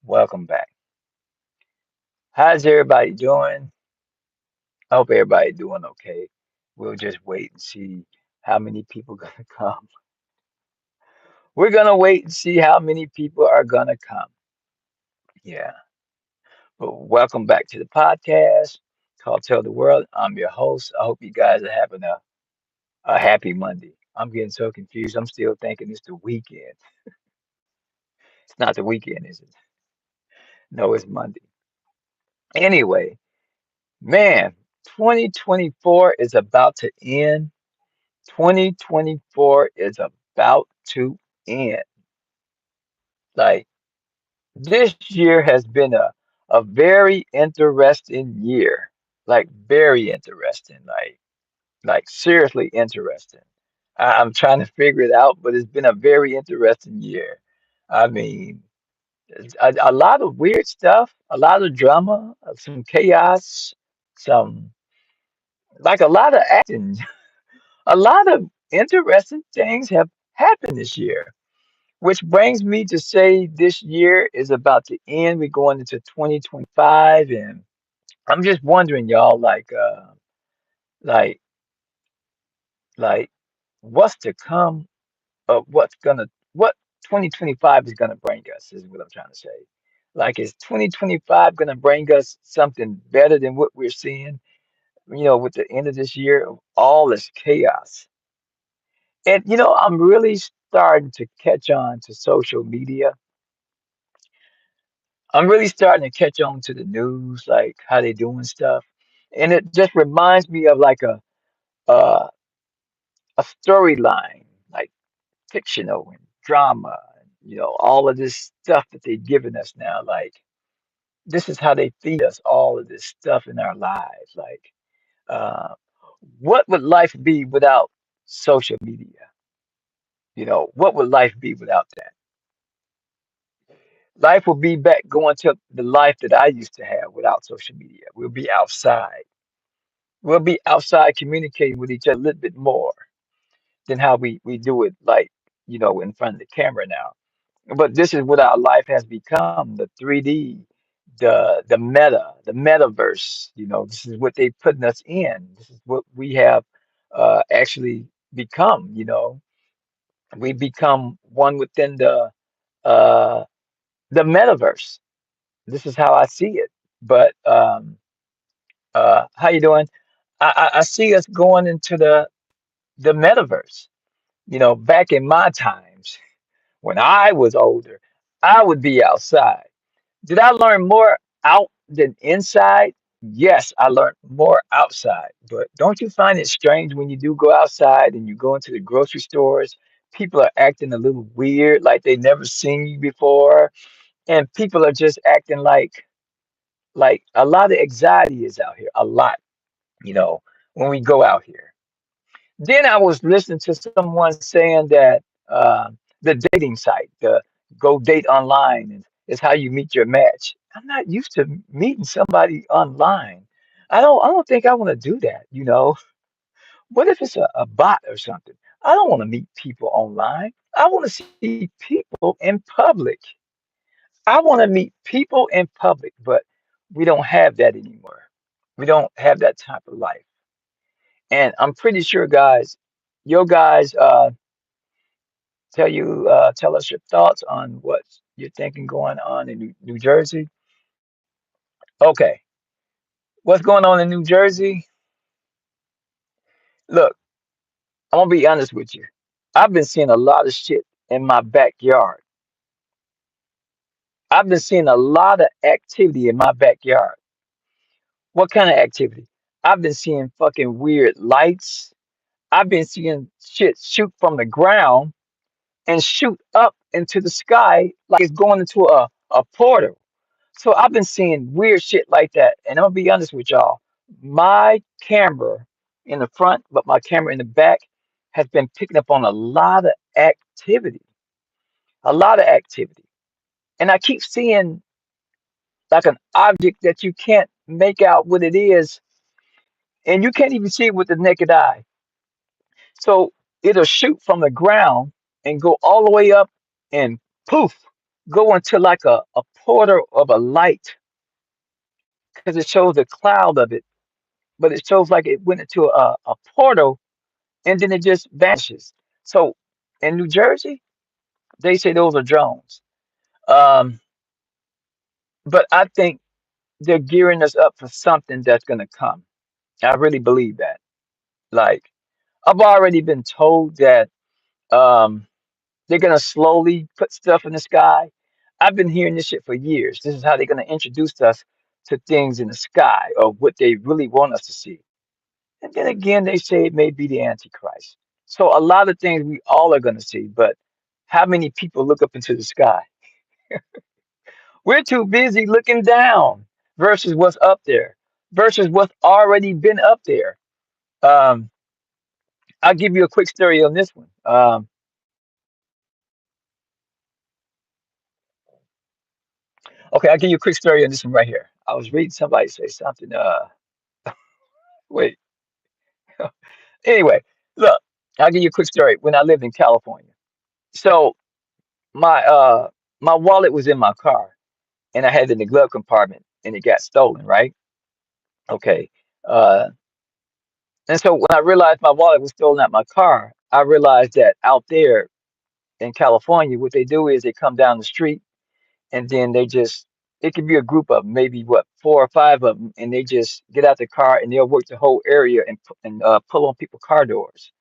Welcome back. How's everybody doing? I hope everybody doing okay. We'll just wait and see how many people gonna come. We're gonna wait and see how many people are gonna come. Yeah. But welcome back to the podcast called Tell the World. I'm your host. I hope you guys are having a happy Monday. I'm getting so confused. I'm still thinking it's the weekend. It's not the weekend, is it? No, it's Monday. Anyway, man, 2024 is about to end. 2024 is about to end. Like this year has been a very interesting year. Like very interesting. Like seriously interesting. I'm trying to figure it out, but it's been a very interesting year. I mean, a lot of weird stuff, a lot of drama, some chaos, some like a lot of acting, a lot of interesting things have happened this year. Which brings me to say this year is about to end. We're going into 2025, and I'm just wondering, y'all, like, like, what's to come of what 2025 is gonna bring us, is what I'm trying to say. Like, is 2025 gonna bring us something better than what we're seeing, with the end of this year of all this chaos? And, I'm really starting to catch on to social media. I'm really starting to catch on to the news, like how they doing stuff, and it just reminds me of like uh, a storyline, like fictional and drama, and, all of this stuff that they've given us now. Like this is how they feed us all of this stuff in our lives. Like, uh, what would life be without social media? What would life be without that? Life will be back going to the life that I used to have without social media. We'll be outside. We'll be outside communicating with each other a little bit more than how we do it, like, in front of the camera now. But this is what our life has become, the 3D, the the metaverse. This is what they putting us in. This is what we have actually become. We become one within uh, the metaverse. This is how I see it. But how you doing? I see us going into the metaverse. Back in my times when I was older, I would be outside. Did I learn more out than inside? Yes, I learned more outside. But don't you find it strange when you do go outside and you go into the grocery stores? People are acting a little weird, like they never seen you before, and people are just acting like a lot of anxiety is out here, a lot. You know, when we go out here. Then I was listening to someone saying that the dating site, the go date online, is how you meet your match. I'm not used to meeting somebody online. I don't think I want to do that. What if it's a bot or something? I don't want to meet people online. I want to see people in public. I want to meet people in public, but we don't have that anymore. We don't have that type of life. And I'm pretty sure, guys, your guys tell us your thoughts on what you're thinking going on in New Jersey. Okay, what's going on in New Jersey? Look, I'm gonna be honest with you. I've been seeing a lot of shit in my backyard. I've been seeing a lot of activity in my backyard. What kind of activity? I've been seeing fucking weird lights. I've been seeing shit shoot from the ground and shoot up into the sky like it's going into a portal. So I've been seeing weird shit like that. And I'm gonna be honest with y'all. My camera in the front, but my camera in the back has been picking up on a lot of activity. A lot of activity. And I keep seeing like an object that you can't make out what it is, and you can't even see it with the naked eye. So it'll shoot from the ground and go all the way up and poof. go into like a portal of a light because it shows a cloud of it, but it shows like it went into a portal and then it just vanishes. So in New Jersey, they say those are drones. Um, but I think they're gearing us up for something that's gonna come. I really believe that. Like I've already been told that um, they're gonna slowly put stuff in the sky. I've been hearing this shit for years. This is how they're gonna introduce us to things in the sky or what they really want us to see. And then again, they say it may be the Antichrist. So a lot of things we all are gonna see, but how many people look up into the sky? We're too busy looking down versus what's up there, versus what's already been up there. Um, I'll give you a quick story on this one. Okay, I'll give you a quick story on this one right here. I was reading somebody say something. Wait. Anyway, look, I'll give you a quick story. When I lived in California, so my my wallet was in my car, and I had it in the glove compartment, and it got stolen. Right? Okay. Uh, and so when I realized my wallet was stolen out my car, I realized that out there in California, what they do is they come down the street and then they just it could be a group of 'em, maybe what 4 or 5 of them, and they just get out the car and they'll work the whole area and pull on people's car doors.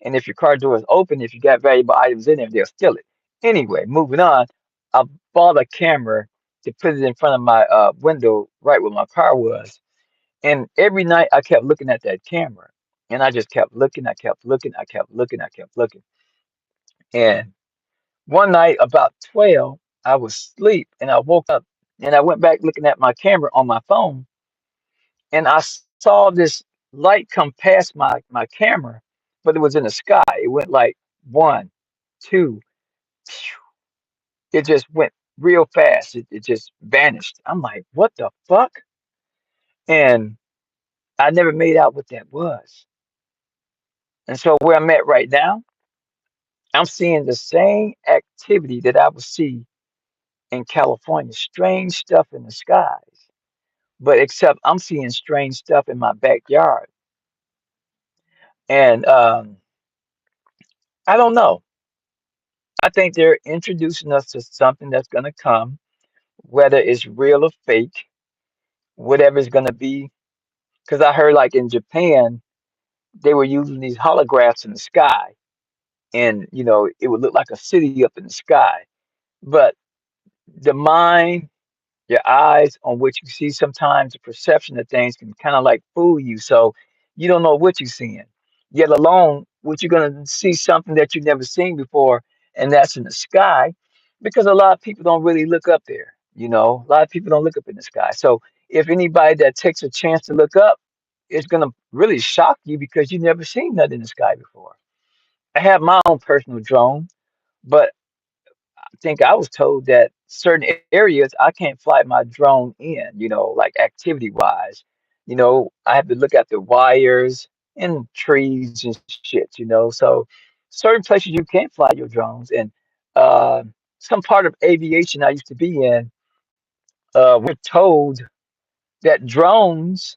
And if your car door is open, if you got valuable items in there, they'll steal it. Anyway, moving on, I bought a camera to put it in front of my window right where my car was. And every night I kept looking at that camera. And I just kept looking, I kept looking, I kept looking, I kept looking. And one night about 12, I was asleep and I woke up and I went back looking at my camera on my phone and I saw this light come past my camera, but it was in the sky. It went like one, two, phew. It just went real fast. It just vanished. I'm like, what the fuck? And I never made out what that was. And so where I'm at right now, I'm seeing the same activity that I would see in California, strange stuff in the skies. But except I'm seeing strange stuff in my backyard. And I don't know. I think they're introducing us to something that's going to come, whether it's real or fake, whatever it's going to be. Because I heard like in Japan, they were using these holographs in the sky, and it would look like a city up in the sky. But the mind, your eyes on what you see, sometimes the perception of things can kind of like fool you. So you don't know what you're seeing, yet alone what you're going to see something that you've never seen before, and that's in the sky, because a lot of people don't really look up there. A lot of people don't look up in the sky. So if anybody that takes a chance to look up, it's going to really shock you because you've never seen nothing in the sky before. I have my own personal drone, but think I was told that certain areas I can't fly my drone in, like activity wise. I have to look at the wires and trees and shit, So certain places you can't fly your drones. And uh, some part of aviation I used to be in, we're told that drones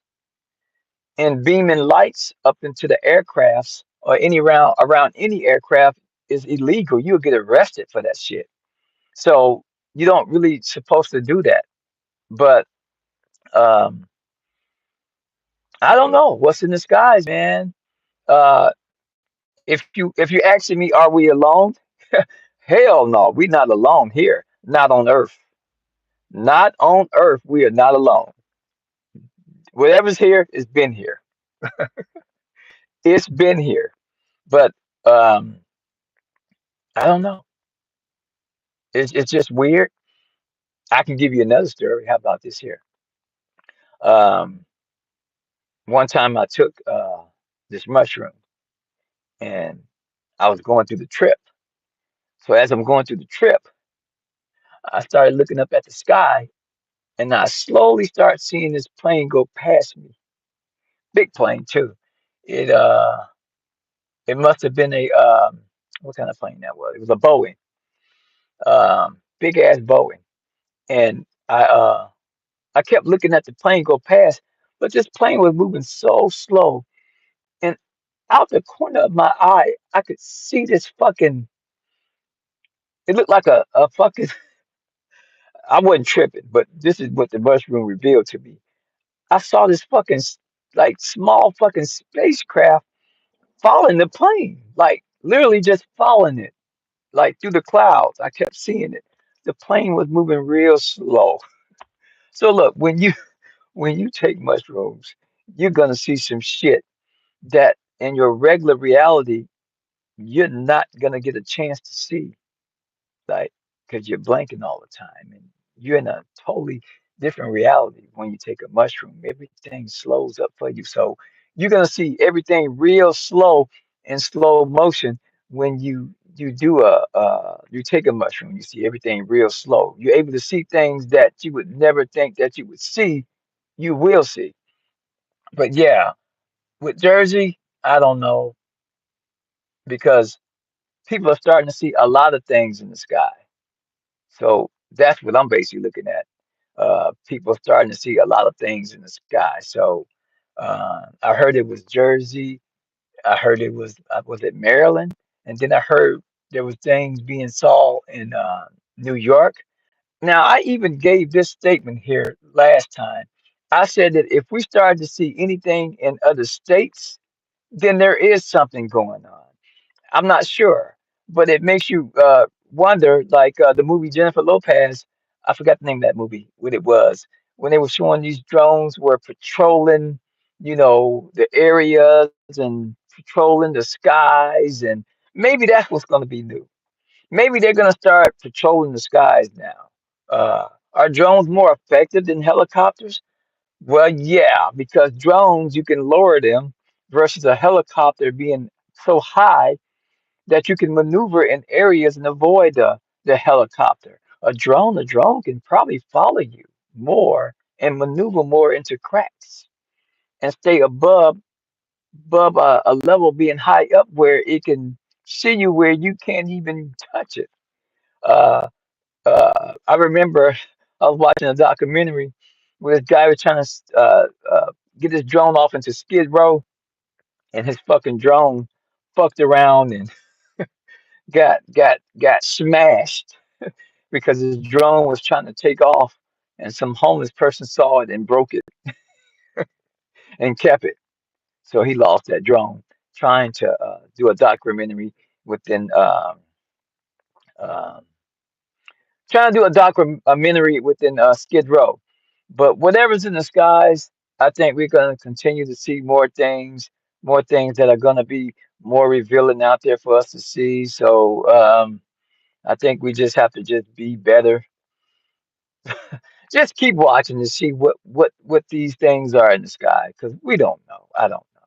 and beaming lights up into the aircrafts or any around any aircraft is illegal. You'll get arrested for that shit. So you don't really supposed to do that. But um, I don't know what's in the skies, man. Uh, if you asking me, are we alone? Hell no, we're not alone here. Not on Earth. Not on Earth. We are not alone. Whatever's here has been here. It's been here. But um, I don't know. It's just weird. I can give you another story. How about this here? Um, one time I took this mushroom and I was going through the trip. So as I'm going through the trip, I started looking up at the sky and I slowly start seeing this plane go past me. Big plane too. It uh it must have been a what kind of plane that was? It was a Boeing. big ass Boeing, and I kept looking at the plane go past, but this plane was moving so slow, and out the corner of my eye, I could see this fucking. It looked like a fucking. I wasn't tripping, but this is what the mushroom revealed to me. I saw this fucking like small fucking spacecraft following the plane, like literally just following it, like through the clouds. I kept seeing it. The plane was moving real slow. So look, when you take mushrooms, you're gonna see some shit that in your regular reality you're not gonna get a chance to see, like because you're blanking all the time and you're in a totally different reality when you take a mushroom. Everything slows up for you, so you're gonna see everything real slow in slow motion when you do you take a mushroom. You see everything real slow. You're able to see things that you would never think that you would see. You will see. But yeah, with Jersey, I don't know because people are starting to see a lot of things in the sky. So that's what I'm basically looking at. People starting to see a lot of things in the sky. So I heard it was Jersey. I heard it was it Maryland, and then I heard there was things being saw in New York. Now I even gave this statement here last time. I said that if we started to see anything in other states, then there is something going on. I'm not sure, but it makes you wonder, like the movie Jennifer Lopez. I forgot the name of that movie. What it was when they were showing these drones were patrolling, the areas and patrolling the skies, and maybe that's what's going to be new. Maybe they're going to start patrolling the skies now. Are drones more effective than helicopters? Well, yeah, because drones you can lower them versus a helicopter being so high that you can maneuver in areas and avoid the helicopter. A drone can probably follow you more and maneuver more into cracks and stay above a level being high up where it can see you where you can't even touch it. Uh, I remember I was watching a documentary where this guy was trying to get his drone off into Skid Row, and his fucking drone fucked around and got smashed because his drone was trying to take off and some homeless person saw it and broke it and kept it. So he lost that drone trying to do a documentary within um trying to do a documentary within Skid Row. But whatever's in the skies, I think we're going to continue to see more things that are going to be more revealing out there for us to see. So I think we just have to just be better. Just keep watching to see what these things are in the sky because we don't know. I don't know.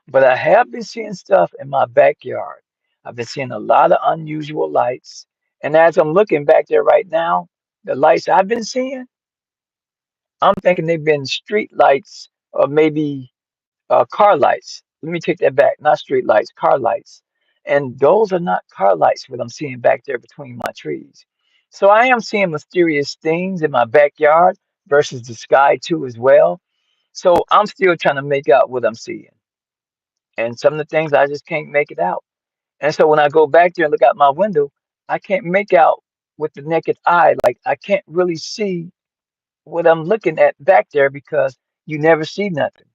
But I have been seeing stuff in my backyard. I've been seeing a lot of unusual lights. And as I'm looking back there right now, the lights I've been seeing, I'm thinking they've been street lights or maybe car lights. Let me take that back. Not street lights, car lights. And those are not car lights, what I'm seeing back there between my trees. So I am seeing mysterious things in my backyard versus the sky too as well. So I'm still trying to make out what I'm seeing. And some of the things I just can't make it out. And so when I go back there and look out my window, I can't make out with the naked eye. Like I can't really see what I'm looking at back there because you never see nothing.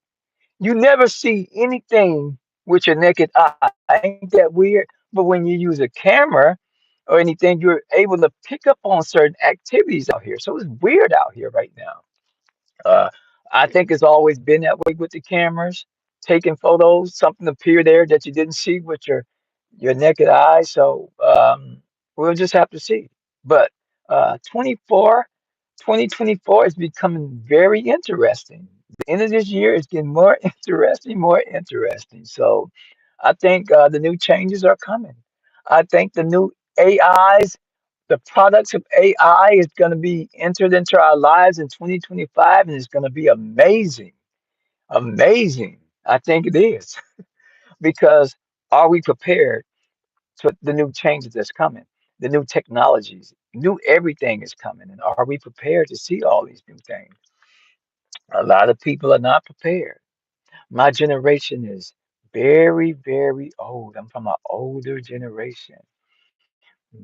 You never see anything with your naked eye. Ain't that weird? But when you use a camera or anything, you're able to pick up on certain activities out here. So it's weird out here right now. Uh, I think it's always been that way with the cameras, taking photos, something appear there that you didn't see with your naked eye. So we'll just have to see. But 24, 2024 is becoming very interesting. The end of this year is getting more interesting, more interesting. So I think the new changes are coming. I think the new AIs, the products of AI is going to be entered into our lives in 2025 and it's going to be amazing. Amazing. I think it is because are we prepared to the new changes that's coming, the new technologies? New everything is coming. And are we prepared to see all these new things? A lot of people are not prepared. My generation is very, very old. I'm from an older generation.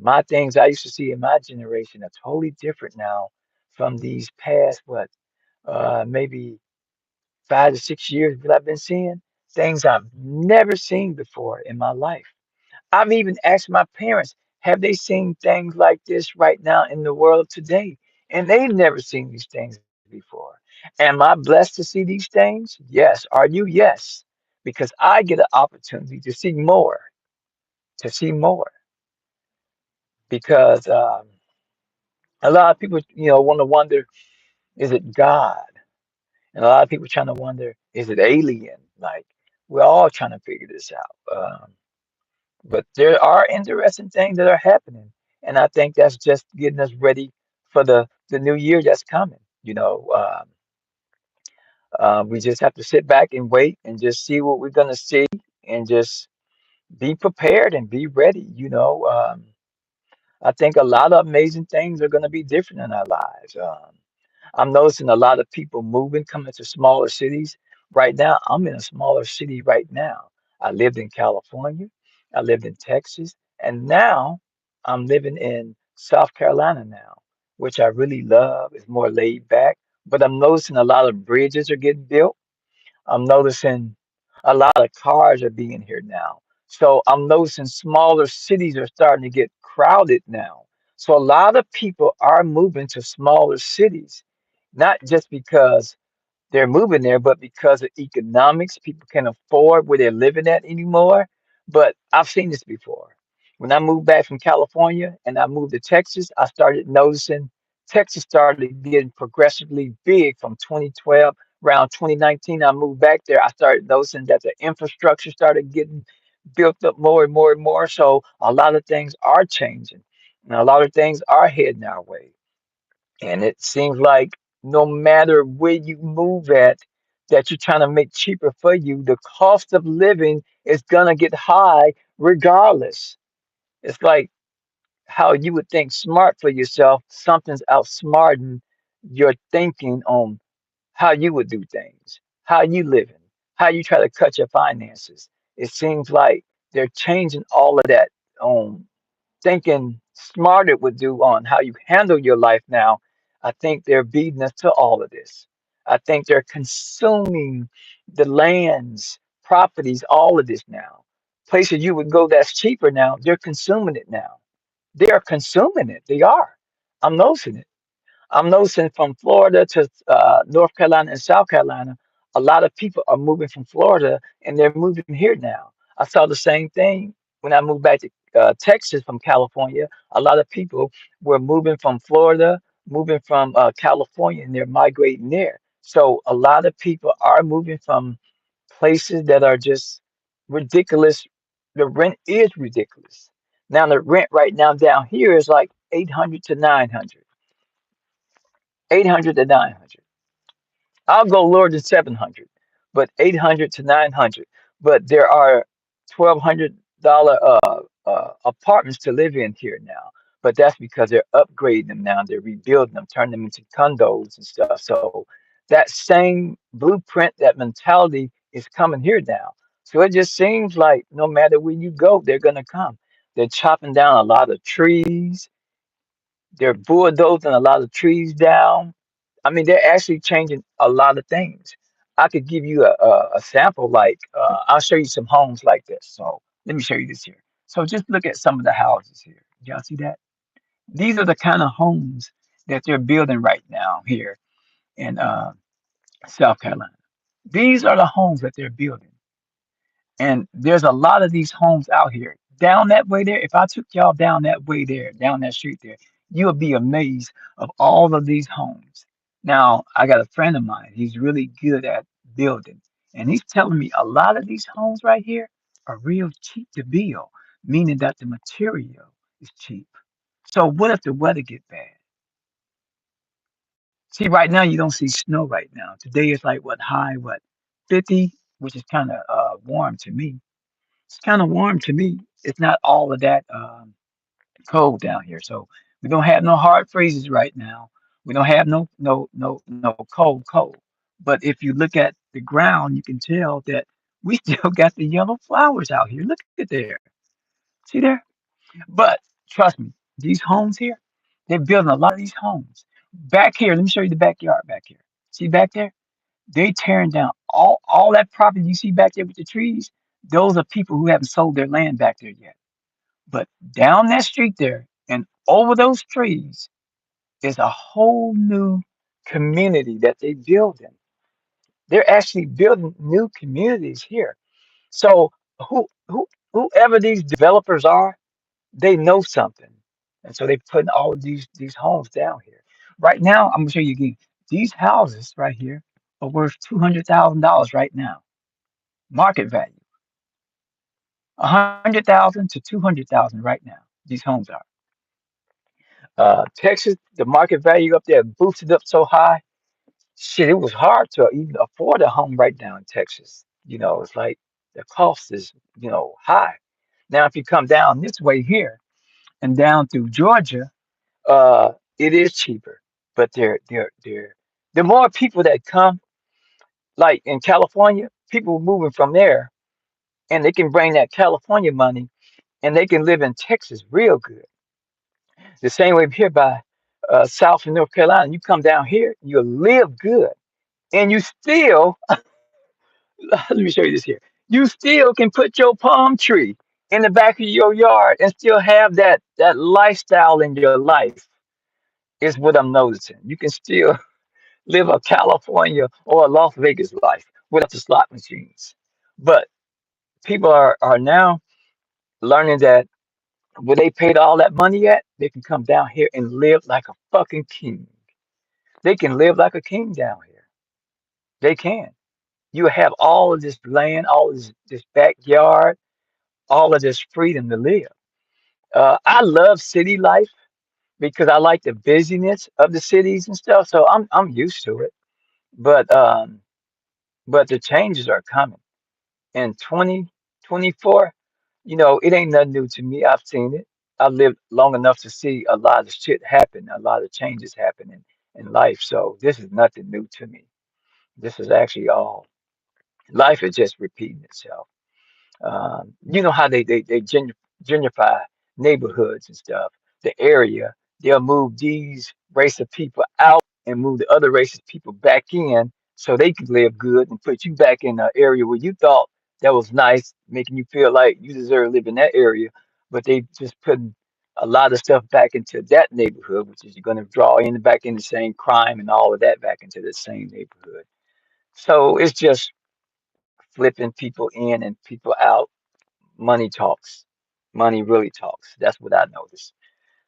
My things I used to see in my generation are totally different now from these past, what, maybe 5 to 6 years that I've been seeing things I've never seen before in my life. I've even asked my parents, have they seen things like this right now in the world today? And they've never seen these things before. Am I blessed to see these things? Yes. Are you? Yes. Because I get an opportunity to see more. Because a lot of people, want to wonder, is it God? And a lot of people trying to wonder, is it alien? Like, we're all trying to figure this out. But there are interesting things that are happening. And I think that's just getting us ready for the new year that's coming. We just have to sit back and wait and just see what we're going to see and just be prepared and be ready. I think a lot of amazing things are going to be different in our lives. I'm noticing a lot of people moving, coming to smaller cities. Right now, I'm in a smaller city right now. I lived in California, I lived in Texas, and now I'm living in South Carolina now, which I really love. It's more laid back, but I'm noticing a lot of bridges are getting built. I'm noticing a lot of cars are being here now. So I'm noticing smaller cities are starting to get crowded now. So a lot of people are moving to smaller cities, not just because they're moving there, but because of economics, people can't afford where they're living at anymore. But I've seen this before. When I moved back from California and I moved to Texas, I started noticing Texas started getting progressively big from 2012. Around 2019, I moved back there. I started noticing that the infrastructure started getting built up more and more and more. So a lot of things are changing, and a lot of things are heading our way. And it seems like no matter where you move at, that you're trying to make cheaper for you, the cost of living is gonna get high regardless. It's like how you would think smart for yourself, something's outsmarting your thinking on how you would do things, how you living, how you try to cut your finances. It seems like they're changing all of that on thinking smarter would do on how you handle your life now. I think they're beating us to all of this. I think they're consuming the lands, properties, all of this now. Places you would go that's cheaper now, they're consuming it now. They are consuming it. They are. I'm noticing it. I'm noticing from Florida to North Carolina and South Carolina, a lot of people are moving from Florida and they're moving here now. I saw the same thing when I moved back to Texas from California. A lot of people were moving from Florida, moving from California, and they're migrating there. So a lot of people are moving from places that are just ridiculous. The rent is ridiculous. Now the rent right now down here is like 800 to 900. 800 to 900. I'll go lower than 700, but 800 to 900. But there are $1,200 apartments to live in here now. But that's because they're upgrading them now. They're rebuilding them, turning them into condos and stuff. So that same blueprint, that mentality is coming here now. So it just seems like no matter where you go, they're gonna come. They're chopping down a lot of trees. They're bulldozing a lot of trees down. I mean, they're actually changing a lot of things. I could give you a sample, like I'll show you some homes like this. So let me show you this here. So just look at some of the houses here. Y'all see that? These are the kind of homes that they're building right now here in South Carolina. These are the homes that they're building. And there's a lot of these homes out here. Down that way there, if I took y'all down that way there, down that street there, you'll be amazed of all of these homes. Now, I got a friend of mine, he's really good at building, and he's telling me a lot of these homes right here are real cheap to build, meaning that the material is cheap. So what if the weather get bad? See, right now you don't see snow right now. Today is like what high, what 50, which is kind of warm to me. It's kind of warm to me. It's not all of that cold down here. So We don't have no hard freezes right now. We don't have no cold. But if you look at the ground, you can tell that we still got the yellow flowers out here. Look at there. See there? But trust me, these homes here, they're building a lot of these homes. Back here, let me show you the backyard back here. See back there? They tearing down all that property you see back there with the trees. Those are people who haven't sold their land back there yet. But down that street there and over those trees is a whole new community that they building. They're actually building new communities here. So whoever these developers are, they know something. And so they putting all of these homes down here. Right now, I'm gonna show you again. These houses right here are worth $200,000 right now. Market value. 100,000 to 200,000 right now. These homes are. Texas, the market value up there boosted up so high. Shit, it was hard to even afford a home right now in Texas. It's like the cost is, high. Now, if you come down this way here and down through Georgia, it is cheaper. But the more people that come, like in California, people moving from there, and they can bring that California money, and they can live in Texas real good. The same way here by South and North Carolina, you come down here, you live good, and you still let me show you this here. You still can put your palm tree in the back of your yard and still have that lifestyle in your life. Is what I'm noticing. You can still live a California or a Las Vegas life without the slot machines. But people are now learning that where they paid all that money at, they can come down here and live like a fucking king. They can live like a king down here. They can. You have all of this land, all of this backyard, all of this freedom to live. I love city life because I like the busyness of the cities and stuff. So I'm used to it. But the changes are coming. And 2024, it ain't nothing new to me. I've seen it. I've lived long enough to see a lot of shit happen, a lot of changes happen in life. So this is nothing new to me. This is actually all life is just repeating itself. You know how they gentrify neighborhoods and stuff. The area they'll move these race of people out and move the other race of people back in so they can live good and put you back in an area where you thought that was nice, making you feel like you deserve to live in that area. But they just putting a lot of stuff back into that neighborhood, which is going to draw in back in the same crime and all of that back into the same neighborhood. So it's just flipping people in and people out. Money talks. Money really talks. That's what I noticed.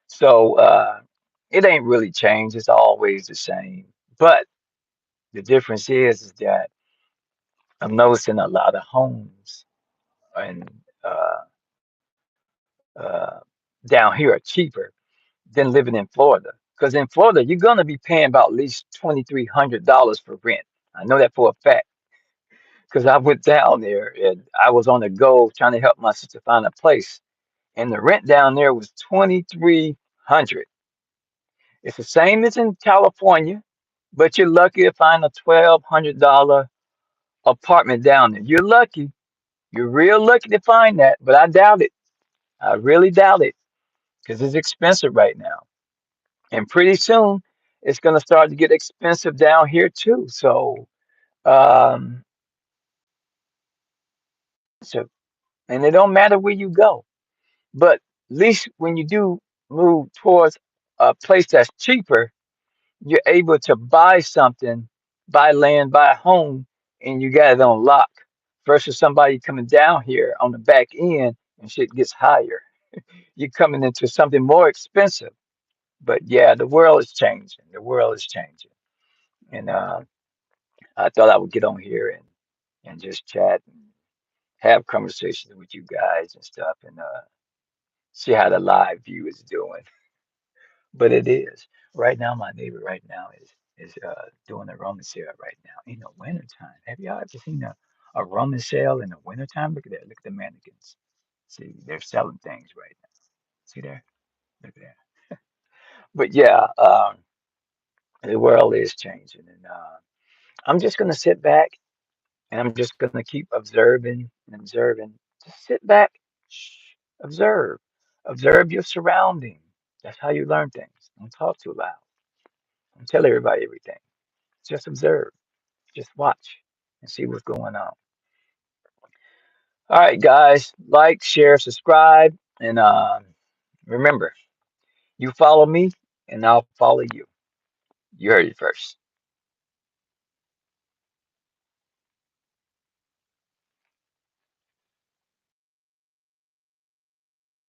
So it ain't really changed. It's always the same. But the difference is that I'm noticing a lot of homes and uh, down here are cheaper than living in Florida. Because in Florida, you're gonna be paying about at least $2,300 for rent. I know that for a fact because I went down there and I was on the go trying to help my sister find a place, and the rent down there was 2,300. It's the same as in California, but you're lucky to find a $1,200 apartment down there. You're lucky. You're real lucky to find that, but I doubt it. I really doubt it because it's expensive right now. And pretty soon it's going to start to get expensive down here too. So, um, so, and it don't matter where you go, but at least when you do move towards a place that's cheaper, you're able to buy something, buy land, buy a home, and you got it on lock versus somebody coming down here on the back end and shit gets higher. You're coming into something more expensive. But yeah, the world is changing. The world is changing. And I thought I would get on here and just chat and have conversations with you guys and stuff and see how the live view is doing. But it is. Right now, my neighbor right now is doing a Roman sale right now in the wintertime. Have y'all ever seen a Roman sale in the wintertime? Look at that. Look at the mannequins. See, they're selling things right now. See there? Look at that. But yeah, the world is changing, and I'm just gonna sit back and I'm just gonna keep observing and observing. Just sit back, shh, observe, observe your surrounding. That's how you learn things. Don't talk too loud. Don't tell everybody everything. Just observe. Just watch and see what's going on. All right, guys, like, share, subscribe, and remember, you follow me, and I'll follow you. You heard it first.